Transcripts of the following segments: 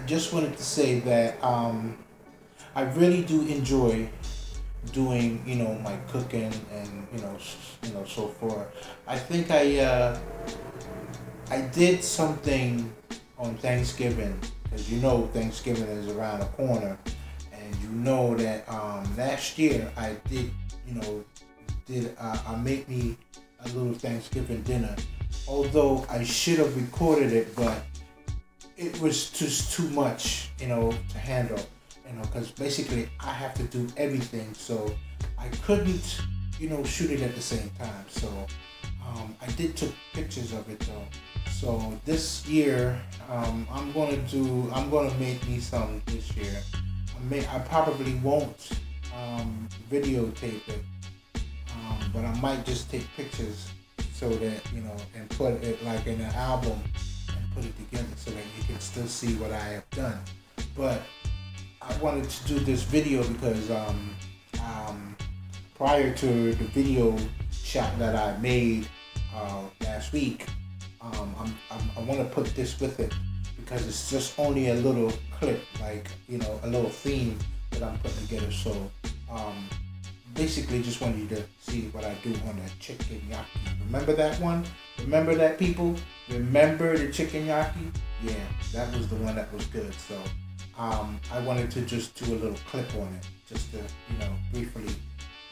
just wanted to say that I really do enjoy doing, my cooking and so forth. I think I did something on Thanksgiving because Thanksgiving is around the corner, and that last year I did I made me a little Thanksgiving dinner. Although I should have recorded it, but it was just too much, to handle, because basically I have to do everything, so I couldn't, shoot it at the same time. So I did took pictures of it though. So this year, I'm gonna make me some this year. I probably won't videotape it, but I might just take pictures so that and put it like in an album and put it together so that you can still see what I have done. But I wanted to do this video because prior to the video shot that I made last week, I want to put this with it because it's just only a little clip, like a little theme that I'm putting together. So basically just wanted you to see what I do on the chicken yaki. Remember that one? Remember that, people? Remember the chicken yaki? Yeah, that was the one that was good. So I wanted to just do a little clip on it, just to briefly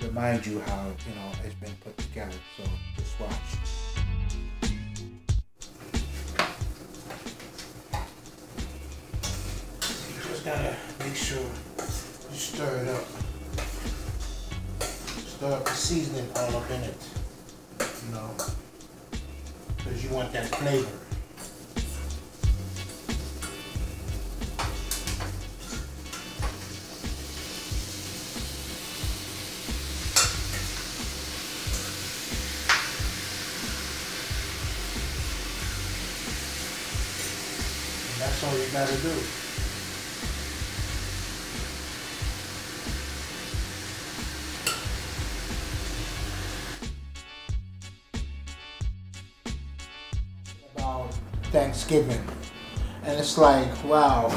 remind you how it's been put together. So just watch. You just gotta make sure you stir it up. Stir up the seasoning all up in it, because you want that flavor. And that's all you gotta do. Thanksgiving, and it's like, wow,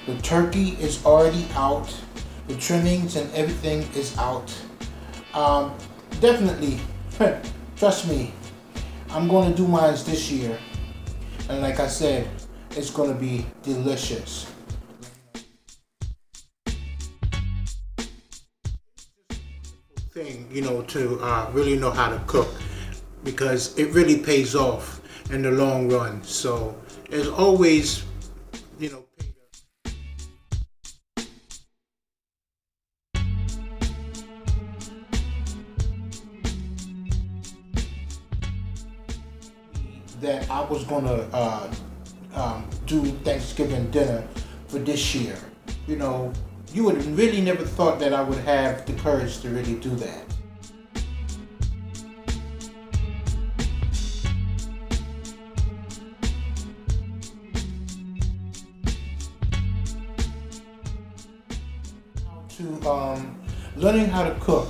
the turkey is already out, the trimmings and everything is out. Definitely, trust me, I'm going to do mine this year, and like I said, it's going to be delicious. Thing, to really know how to cook, because it really pays off in the long run. So it's always, that I was gonna do Thanksgiving dinner for this year. You would have really never thought that I would have the courage to really do that. Learning how to cook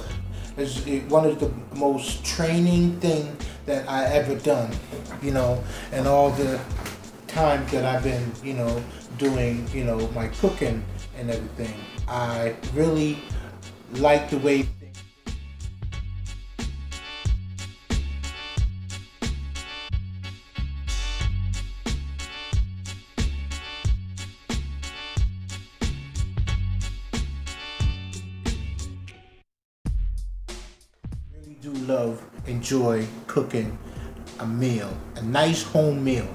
is one of the most training thing that I ever done, and all the times that I've been, doing, my cooking and everything. I really like the way do love, enjoy cooking a meal, a nice home meal.